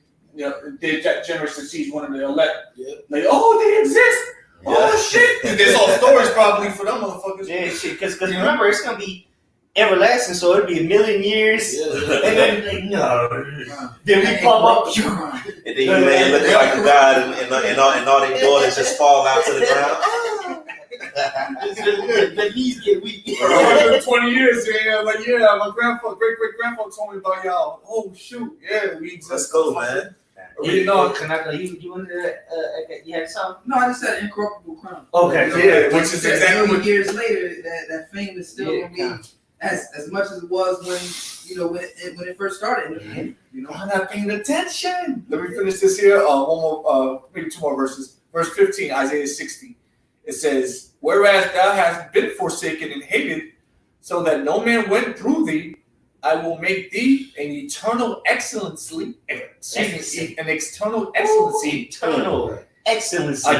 generation sees one of the elect. Yeah. Like, oh, they exist. Yeah. Oh shit! And there's all stories probably for them motherfuckers. Yeah, shit. Because remember, it's gonna be everlasting, so it'll be 1,000,000 years, and then like, no, then we pop up, and then you man looking like a god, and all their daughters just fall out to the ground. The knees get weak. 120 years, like my great grandpa told me about y'all. Oh shoot, yeah, we exist. Let's go, man. You know, Kanaka, you wanted you had something? No, I just said incorruptible crown. Okay, yeah, which is exactly what years later that fame is still gonna be as much as it was when it first started. You know, I'm not paying attention. Let me finish this here. One more, maybe 2 more verses. Verse 15, Isaiah 60. It says, "Whereas thou hast been forsaken and hated, so that no man went through thee, I will make thee an eternal excellency, a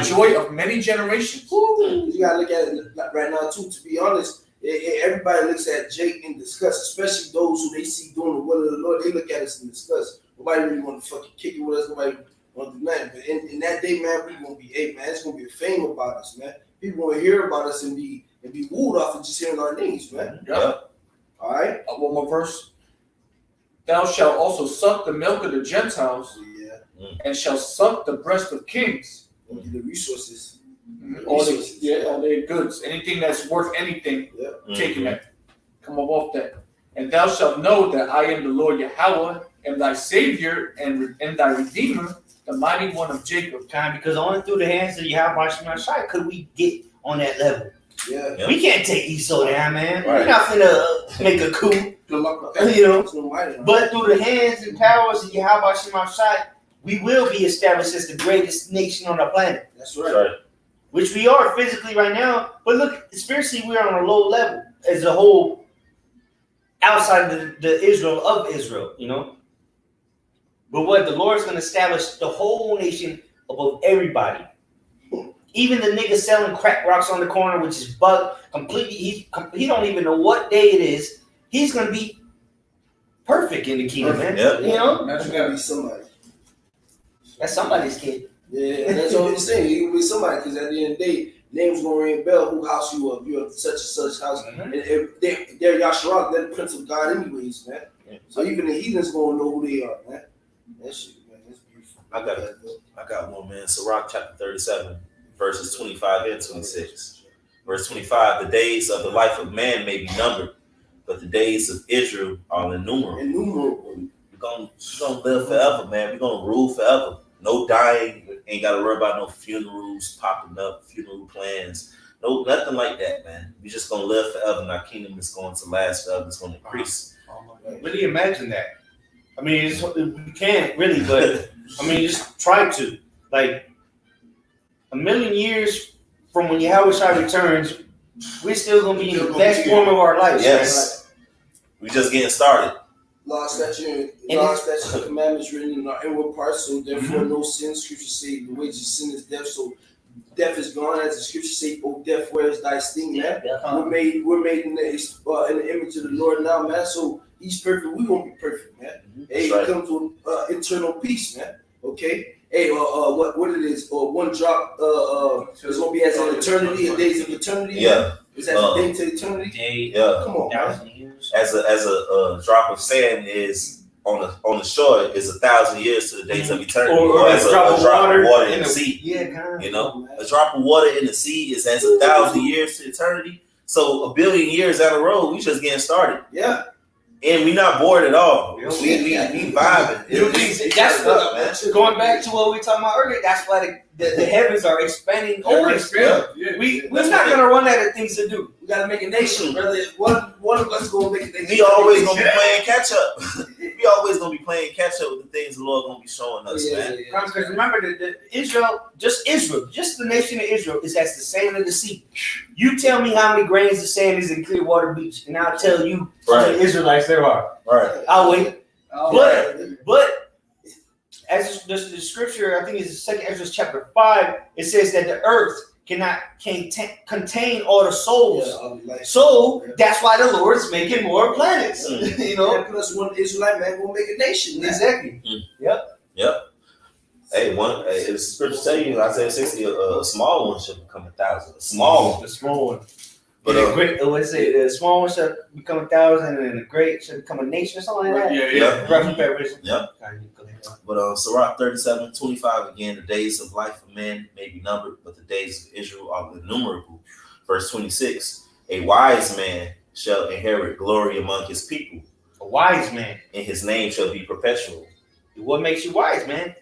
joy of many generations." You gotta look at it right now too. To be honest, everybody looks at Jake in disgust, especially those who they see doing the will of the Lord. They look at us in disgust. Nobody really want to fucking kick it with us. Nobody want to do nothing. But in that day, man, we gonna be, man, it's gonna be a fame about us, man. People gonna hear about us and be wooed off of just hearing our names, man. Yeah. All right. One more verse. "Thou shalt also suck the milk of the Gentiles, and shall suck the breast of kings." The resources. All their goods. Anything that's worth anything, taking that. Come up off that. "And thou shalt know that I am the Lord Yahweh, am thy Savior and thy Redeemer, the mighty one of Jacob." Because only through the hands of Yahweh Shemashai could we get on that level. Yeah. We can't take Esau down, man. Right. We're not finna make a coup. Good luck with that. You know, but through the hands and powers of Yahweh Shemashai, we will be established as the greatest nation on the planet. That's right. Which we are physically right now. But look, spiritually, we're on a low level as a whole, outside the Israel of Israel, you know. But what the Lord's gonna establish the whole nation above everybody. Even the nigga selling crack rocks on the corner, which is bug completely. He don't even know what day it is. He's gonna be perfect in the kingdom, man. Yep. You know, That's gonna be somebody. that's somebody's kid. Yeah, that's what I'm saying. He gonna be somebody, because at the end of the day, names gonna ring a bell. Who house you up? You're such and such house. And they're Yasharak, they're the Prince of God, anyways, man. So even the heathens gonna know who they are, man. That shit, man, that's beautiful. I got one, man. Sirach chapter 37, verses 25 and 26. Verse 25: "The days of the life of man may be numbered, but the days of Israel are innumerable." We're gonna live forever, man. We're gonna rule forever. No dying. Ain't gotta worry about no funerals popping up, funeral plans. No, nothing like that, man. We just gonna live forever, and our kingdom is going to last forever. It's gonna increase. Really imagine that. I mean, we can't really, but I mean, just try to. Like 1,000,000 years from when Yahweh returns, we're still gonna be in the best form of our lives. Yes, we just getting started. Law, statute, commandments written in our inward parts, so therefore no sin. Scripture say the wages of sin is death. So Death is gone, as the scripture say, "Oh, death, where is thy sting, man?" Yeah. We're made in the image of the Lord now, man. So He's perfect. We won't be perfect, man. Hey, right. it comes with eternal peace, man. Okay. Hey, what it is? One drop. It's gonna be as an eternity, a days of eternity. Yeah. Is as a day to eternity. Yeah. Come on, man. 1,000 years. As a drop of sand is on the shore is 1,000 years to the days of eternity. Or as a drop of water in the sea. Yeah, kind of. You know, a drop of water in the sea is as 1,000 years to eternity. So 1 billion years down the road, we just getting started. Yeah. And we not bored at all. Yeah. We vibing. That's what, man. Going back to what we were talking about earlier. That's why the heavens are expanding over us. Yeah. We're not gonna run out of things to do. We gotta make a nation, brother. One of us gonna make a nation. We always gonna be playing catch up. We always gonna be playing catch up with the things the Lord gonna be showing us, man. Because remember, the Israel, just the nation of Israel is as the sand of the sea. You tell me how many grains of sand is in Clearwater Beach, and I'll tell you how many Israelites there are. Right. I'll wait. Oh, But as the scripture, I think it's 2 Ezra chapter 5, it says that the earth cannot contain all the souls. So that's why the Lord's making more planets. You know, plus one Israelite man will make a nation. Exactly. Yep. Hey, if the scripture tell you, Isaiah 60, a small one should become 1,000. A small one. The small one. But the great, let's say the small one should become 1,000, and the great should become a nation or something like that. Yeah. But Sirach 37:25 again, the days of life of man may be numbered, but the days of Israel are innumerable. Verse 26, a wise man shall inherit glory among his people. A wise man. And his name shall be perpetual. What makes you wise, man?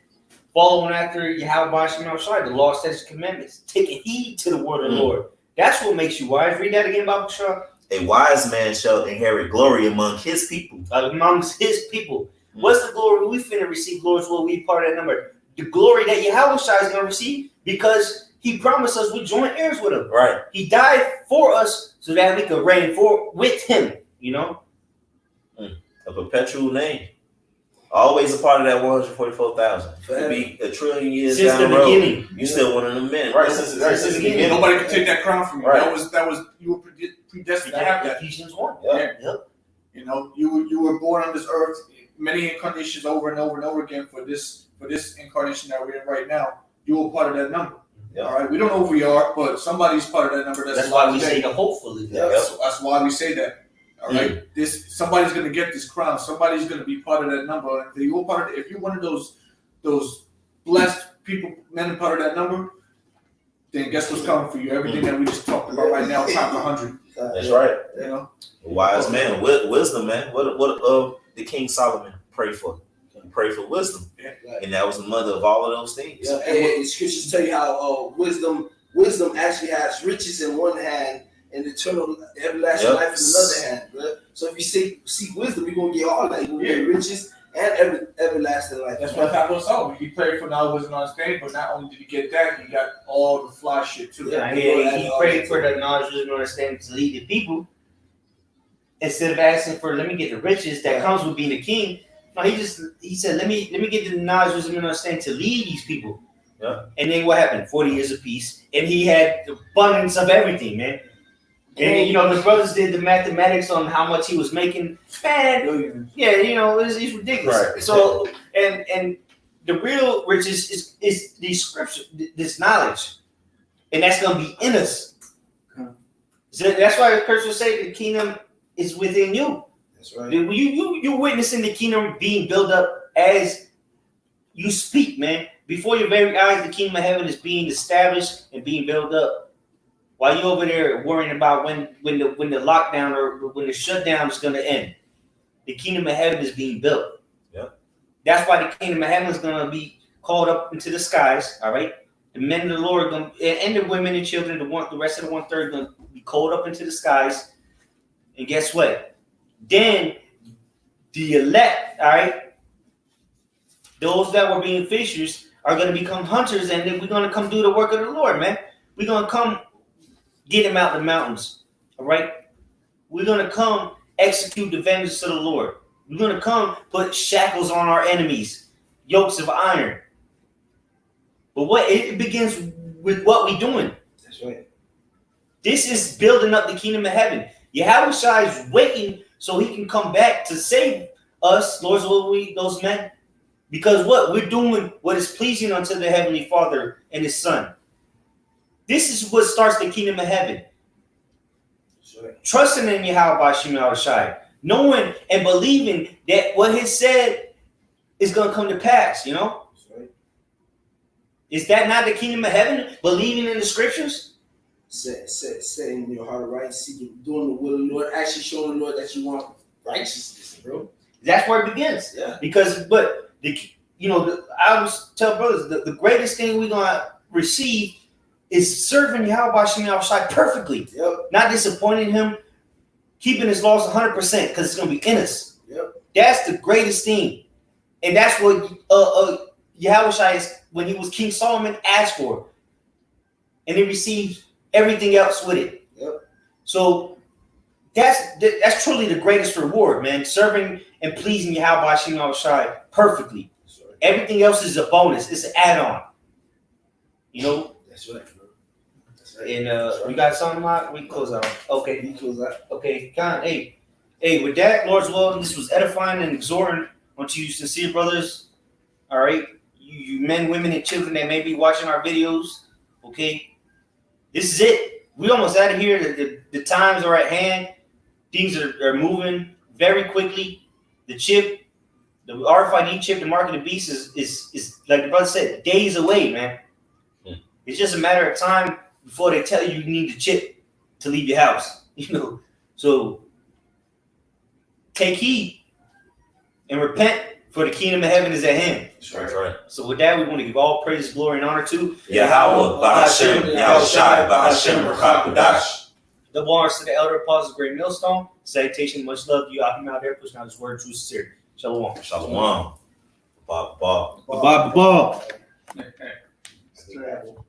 Following after Yahweh Shai, the law, statutes, commandments. Taking heed to the word of the Lord. That's what makes you wise. Read that again, Bible Shah. A wise man shall inherit glory among his people. Amongst his people. What's the glory we finna receive? Glory will be part of that number. The glory that Yahweh Shai is going to receive because he promised us we joint heirs with him. Right. He died for us so that we could reign with him, you know? A perpetual name. Always a part of that 144,000. Could be a trillion years since down the beginning. Road. You still one of them men. Right. Since the beginning. Nobody can take that crown from you. Right. That was you were predestined to have that. Ephesians 1. Yep. You know, you were born on this earth many incarnations over and over and over again for this incarnation that we're in right now. You were part of that number. Yeah. All right. We don't know who we are, but somebody's part of that number. That's why we say the hopefully. Yeah. That's why we say that. All right. Somebody's gonna get this crown. Somebody's gonna be part of that number. And if you're one of those blessed people, men, and part of that number, then guess what's coming for you? Everything that we just talked about right now, times 100. That's right. You know, a wise man, wisdom, man. What did King Solomon pray for? He prayed for wisdom, and that was the mother of all of those things. Yeah, and scriptures tell you how wisdom actually has riches in one hand and eternal everlasting life in another hand, bro. So if you seek wisdom, you're gonna get all that. You're gonna get riches and everlasting life. That's what happened with Solomon. He prayed for knowledge, wisdom, and understanding, but not only did he get that, he got all the fly shit too. Yeah, he prayed for the knowledge, wisdom, and understanding to lead the people. Instead of asking for, let me get the riches that comes with being a king. No, he said, let me get the knowledge, wisdom, and understanding to lead these people. Yeah. And then what happened? 40 years of peace, and he had the abundance of everything, man. And the brothers did the mathematics on how much he was making. Man, yeah, it's ridiculous. Right. So and the real riches is these scripture, this knowledge, and that's gonna be in us. So that's why the scripture say the kingdom is within you. That's right. You're witnessing the kingdom being built up as you speak, man. Before your very eyes, the kingdom of heaven is being established and being built up. While you over there worrying about when the lockdown or when the shutdown is going to end, the kingdom of heaven is being built. Yeah, that's why the kingdom of heaven is going to be called up into the skies. All right, the men of the Lord are and the women and children, the rest of the 1/3 are going to be called up into the skies. And guess what? Then the elect, all right, those that were being fishers are going to become hunters, and then we're going to come do the work of the Lord, man. We're going to come get him out the mountains, all right? We're going to come execute the vengeance of the Lord. We're going to come put shackles on our enemies, yokes of iron. But it begins with what we doing. That's right. This is building up the kingdom of heaven. Yahushua is waiting so he can come back to save us, Lord's will, those men. Because what? We're doing what is pleasing unto the Heavenly Father and His Son. This is what starts the kingdom of heaven. Right. Trusting in Yahweh Yahushua, knowing and believing that what He said is going to come to pass, you know? Right. Is that not the kingdom of heaven? Believing in the scriptures? Setting your heart right, seeking, doing the will of the Lord, actually showing the Lord that you want righteousness, bro. That's where it begins. Yeah. Because, but, I always tell brothers, the greatest thing we're going to receive is serving Yahweh Yahushua perfectly. Yep. Not disappointing Him, keeping His laws 100% because it's going to be in us. Yep. That's the greatest thing. And that's what Yahushua is, when He was King Solomon, asked for. And He received everything else with it. Yep. So that's truly the greatest reward, man. Serving and pleasing Yahweh Yahushua perfectly. Right. Everything else is a bonus. It's an add-on. You know? That's right, bro. That's right. And That's right. we got something out? We can close out. Okay. He close out. Okay. God, hey, with that, Lord's will, this was edifying and exhorting unto you sincere brothers. All right. You men, women, and children that may be watching our videos. Okay. This is it. We almost out of here. The times are at hand. Things are moving very quickly. The RFID chip, the mark of the beast is like the brother said, days away, man. It's just a matter of time before they tell you need the chip to leave your house. You know, so take heed and repent, for the kingdom of heaven is at hand. That's right. So with that, we want to give all praise, glory, and honor to Yahweh, Ba'ashem, Yahushai, Ba'ashem, Rakakadash. Double honors to the elder apostles, great millstone. Salutation, much love to you. I'll be out there pushing out His word, true, sincere. Shalom. Shalom. Ba. Bye. Hey. Travel.